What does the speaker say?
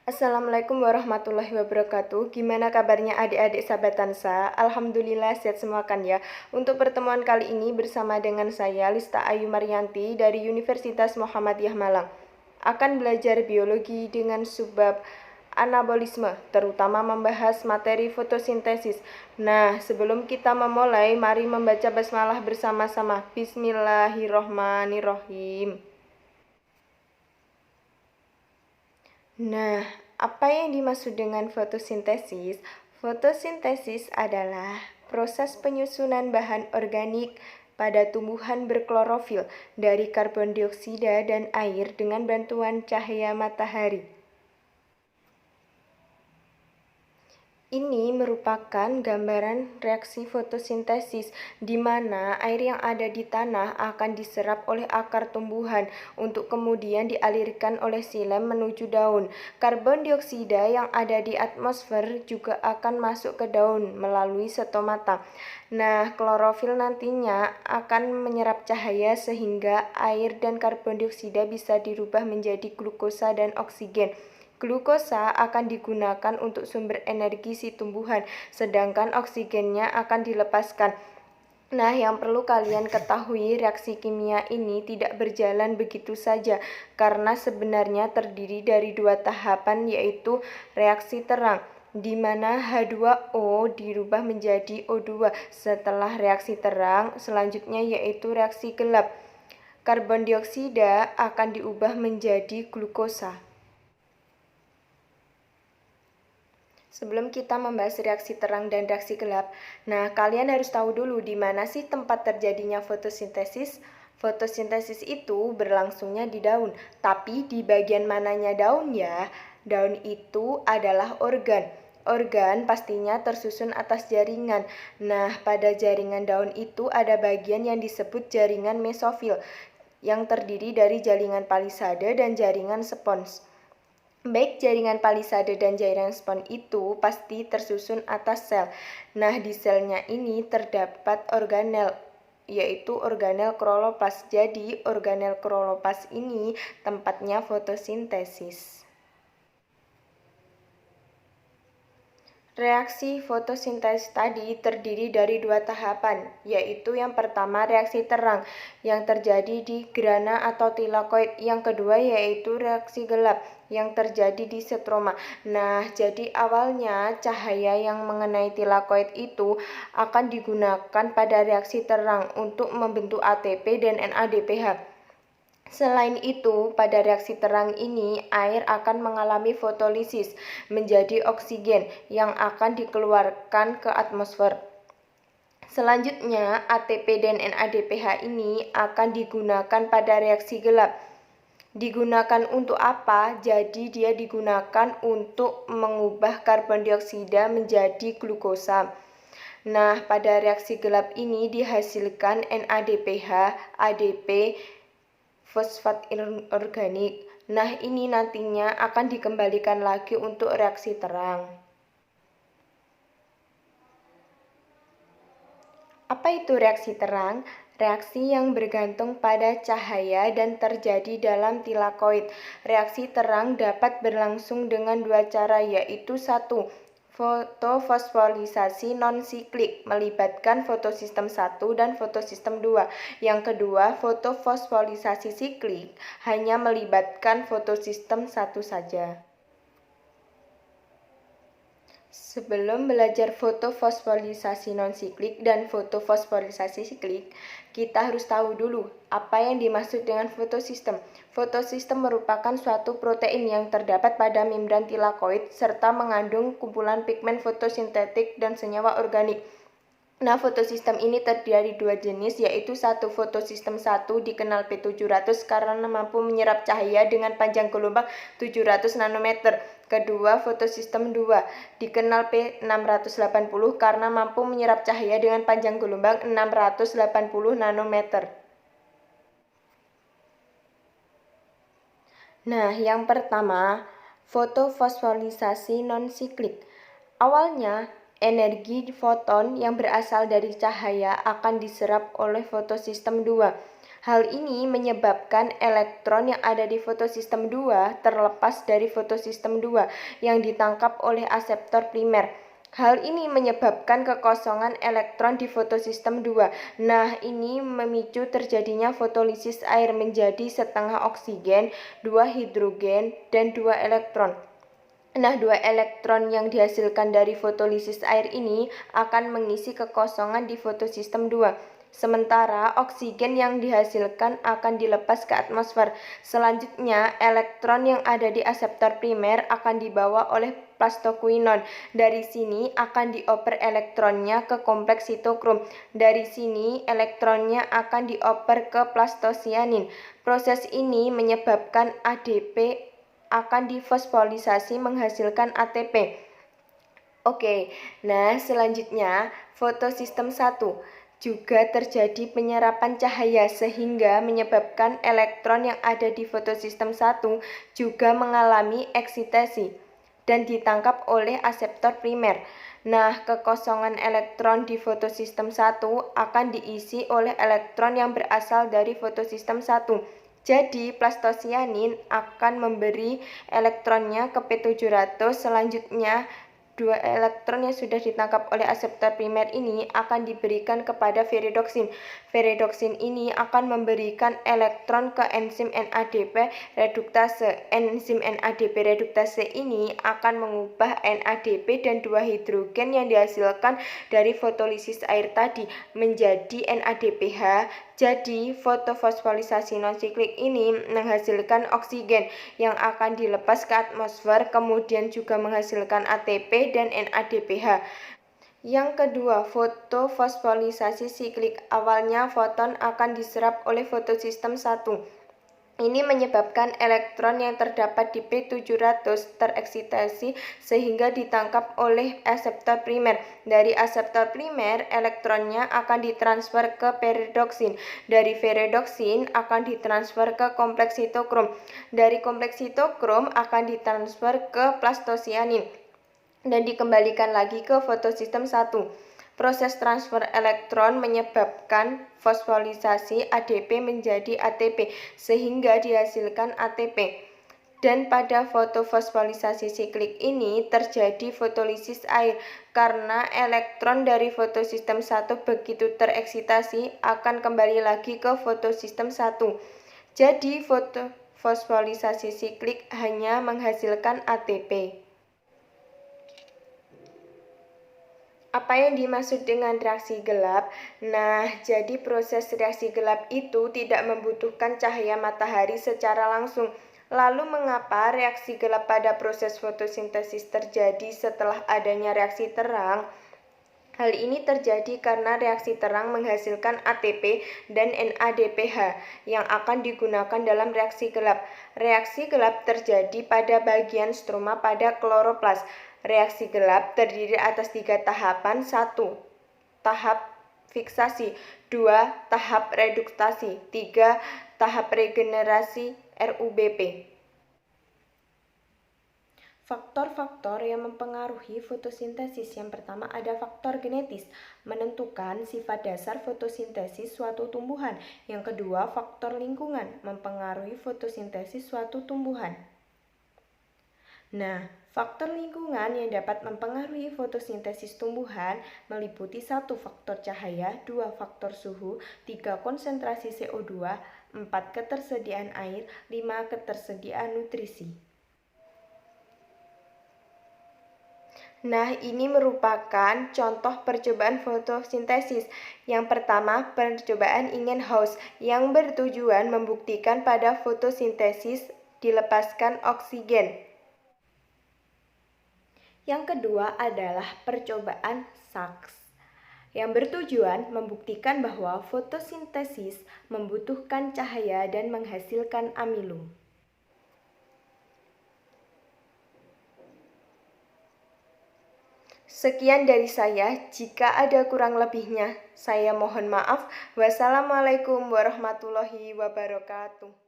Assalamualaikum warahmatullahi wabarakatuh. Gimana kabarnya adik-adik sahabat Tansa? Alhamdulillah sehat semua kan ya. Untuk pertemuan kali ini bersama dengan saya Lista Ayu Maryanti dari Universitas Muhammadiyah Malang. Akan belajar biologi dengan subbab anabolisme, terutama membahas materi fotosintesis. Nah, sebelum kita memulai, mari membaca basmalah bersama-sama. Bismillahirrohmanirrohim. Nah, apa yang dimaksud dengan fotosintesis? Fotosintesis adalah proses penyusunan bahan organik pada tumbuhan berklorofil dari karbon dioksida dan air dengan bantuan cahaya matahari. Ini merupakan gambaran reaksi fotosintesis di mana air yang ada di tanah akan diserap oleh akar tumbuhan untuk kemudian dialirkan oleh xilem menuju daun. Karbon dioksida yang ada di atmosfer juga akan masuk ke daun melalui stomata. Nah, klorofil nantinya akan menyerap cahaya sehingga air dan karbon dioksida bisa dirubah menjadi glukosa dan oksigen. Glukosa akan digunakan untuk sumber energi si tumbuhan, sedangkan oksigennya akan dilepaskan. Nah, yang perlu kalian ketahui, reaksi kimia ini tidak berjalan begitu saja, karena sebenarnya terdiri dari dua tahapan, yaitu reaksi terang, di mana H2O dirubah menjadi O2. Setelah reaksi terang, selanjutnya yaitu reaksi gelap. Karbon dioksida akan diubah menjadi glukosa. Sebelum kita membahas reaksi terang dan reaksi gelap, nah kalian harus tahu dulu di mana sih tempat terjadinya fotosintesis. Fotosintesis itu berlangsungnya di daun, tapi di bagian mananya daun ya? Daun itu adalah organ. Organ pastinya tersusun atas jaringan. Nah, pada jaringan daun itu ada bagian yang disebut jaringan mesofil, yang terdiri dari jaringan palisade dan jaringan spons. Baik jaringan palisade dan jaringan spons itu pasti tersusun atas sel. Nah, di selnya ini terdapat organel, yaitu organel kloroplas. Jadi, organel kloroplas ini tempatnya fotosintesis. Reaksi fotosintesis tadi terdiri dari dua tahapan, yaitu yang pertama reaksi terang yang terjadi di grana atau tilakoid, yang kedua yaitu reaksi gelap yang terjadi di stroma. Nah, jadi awalnya cahaya yang mengenai tilakoid itu akan digunakan pada reaksi terang untuk membentuk ATP dan NADPH. Selain itu, pada reaksi terang ini, air akan mengalami fotolisis menjadi oksigen yang akan dikeluarkan ke atmosfer. Selanjutnya, ATP dan NADPH ini akan digunakan pada reaksi gelap. Digunakan untuk apa? Jadi dia digunakan untuk mengubah karbon dioksida menjadi glukosa. Nah, pada reaksi gelap ini dihasilkan NADPH, ADP, fosfat organik. Nah, ini nantinya akan dikembalikan lagi untuk reaksi terang. Apa itu reaksi terang? Reaksi yang bergantung pada cahaya dan terjadi dalam tilakoid. Reaksi terang dapat berlangsung dengan dua cara, yaitu satu, fotofosforisasi non-siklik melibatkan fotosistem 1 dan fotosistem 2. Yang kedua, fotofosforisasi siklik hanya melibatkan fotosistem 1 saja. Sebelum belajar fotofosforisasi non-siklik dan fotofosforisasi siklik, kita harus tahu dulu apa yang dimaksud dengan fotosistem. Fotosistem merupakan suatu protein yang terdapat pada membran tilakoid serta mengandung kumpulan pigmen fotosintetik dan senyawa organik. Nah, fotosistem ini terdiri dari dua jenis, yaitu satu, fotosistem 1 dikenal P700 karena mampu menyerap cahaya dengan panjang gelombang 700 nanometer. Kedua, fotosistem 2 dikenal P680 karena mampu menyerap cahaya dengan panjang gelombang 680 nanometer. Nah, yang pertama, fotofosforisasi non-siklik. Awalnya, energi foton yang berasal dari cahaya akan diserap oleh fotosistem 2. Hal ini menyebabkan elektron yang ada di fotosistem 2 terlepas dari fotosistem 2 yang ditangkap oleh aseptor primer. Hal ini menyebabkan kekosongan elektron di fotosistem 2. Nah, ini memicu terjadinya fotolisis air menjadi setengah oksigen, 2 hidrogen, dan 2 elektron. Nah, 2 elektron yang dihasilkan dari fotolisis air ini akan mengisi kekosongan di fotosistem 2. Sementara oksigen yang dihasilkan akan dilepas ke atmosfer. Selanjutnya, elektron yang ada di aseptor primer akan dibawa oleh plastoquinon. Dari sini akan dioper elektronnya ke kompleks sitokrom. Dari sini elektronnya akan dioper ke plastosianin. Proses ini menyebabkan ADP akan difosfolisasi menghasilkan ATP. Oke, nah selanjutnya fotosistem 1. Juga terjadi penyerapan cahaya sehingga menyebabkan elektron yang ada di fotosistem 1 juga mengalami eksitasi dan ditangkap oleh aseptor primer. Nah, kekosongan elektron di fotosistem 1 akan diisi oleh elektron yang berasal dari fotosistem 1. Jadi, plastosianin akan memberi elektronnya ke P700, selanjutnya 2 elektron yang sudah ditangkap oleh aseptor primer ini akan diberikan kepada viridoksin. Viridoksin ini akan memberikan elektron ke enzim NADP reduktase. Enzim NADP reduktase ini akan mengubah NADP dan 2 hidrogen yang dihasilkan dari fotolisis air tadi menjadi NADPH. Jadi, fotofosfolisasi non-siklik ini menghasilkan oksigen yang akan dilepas ke atmosfer, kemudian juga menghasilkan ATP dan NADPH. Yang kedua, fotofosfolisasi siklik. Awalnya foton akan diserap oleh fotosistem 1. Ini menyebabkan elektron yang terdapat di P700 tereksitasi sehingga ditangkap oleh aseptor primer. Dari aseptor primer, elektronnya akan ditransfer ke peridoksin. Dari peridoksin akan ditransfer ke kompleks sitokrom. Dari kompleks sitokrom akan ditransfer ke plastosianin dan dikembalikan lagi ke fotosistem 1. Proses transfer elektron menyebabkan fosfolisasi ADP menjadi ATP sehingga dihasilkan ATP. Dan pada fotofosfolisasi siklik ini terjadi fotolisis air karena elektron dari fotosistem 1 begitu tereksitasi akan kembali lagi ke fotosistem 1. Jadi fotofosfolisasi siklik hanya menghasilkan ATP. Apa yang dimaksud dengan reaksi gelap? Nah, jadi proses reaksi gelap itu tidak membutuhkan cahaya matahari secara langsung. Lalu mengapa reaksi gelap pada proses fotosintesis terjadi setelah adanya reaksi terang? Hal ini terjadi karena reaksi terang menghasilkan ATP dan NADPH yang akan digunakan dalam reaksi gelap. Reaksi gelap terjadi pada bagian stroma pada kloroplas. Reaksi gelap terdiri atas 3 tahapan. 1. Tahap fiksasi. 2. Tahap reduktasi. 3. Tahap regenerasi RUBP. Faktor-faktor yang mempengaruhi fotosintesis. Yang pertama ada faktor genetis, menentukan sifat dasar fotosintesis suatu tumbuhan. Yang kedua, faktor lingkungan, mempengaruhi fotosintesis suatu tumbuhan. Nah, faktor lingkungan yang dapat mempengaruhi fotosintesis tumbuhan meliputi 1. Faktor cahaya, 2. Faktor suhu, 3. Konsentrasi CO2, 4. Ketersediaan air, 5. Ketersediaan nutrisi. Nah, ini merupakan contoh percobaan fotosintesis. Yang pertama, percobaan Ingenhousz yang bertujuan membuktikan pada fotosintesis dilepaskan oksigen. Yang kedua adalah percobaan Sachs yang bertujuan membuktikan bahwa fotosintesis membutuhkan cahaya dan menghasilkan amilum. Sekian dari saya, jika ada kurang lebihnya, saya mohon maaf. Wassalamualaikum warahmatullahi wabarakatuh.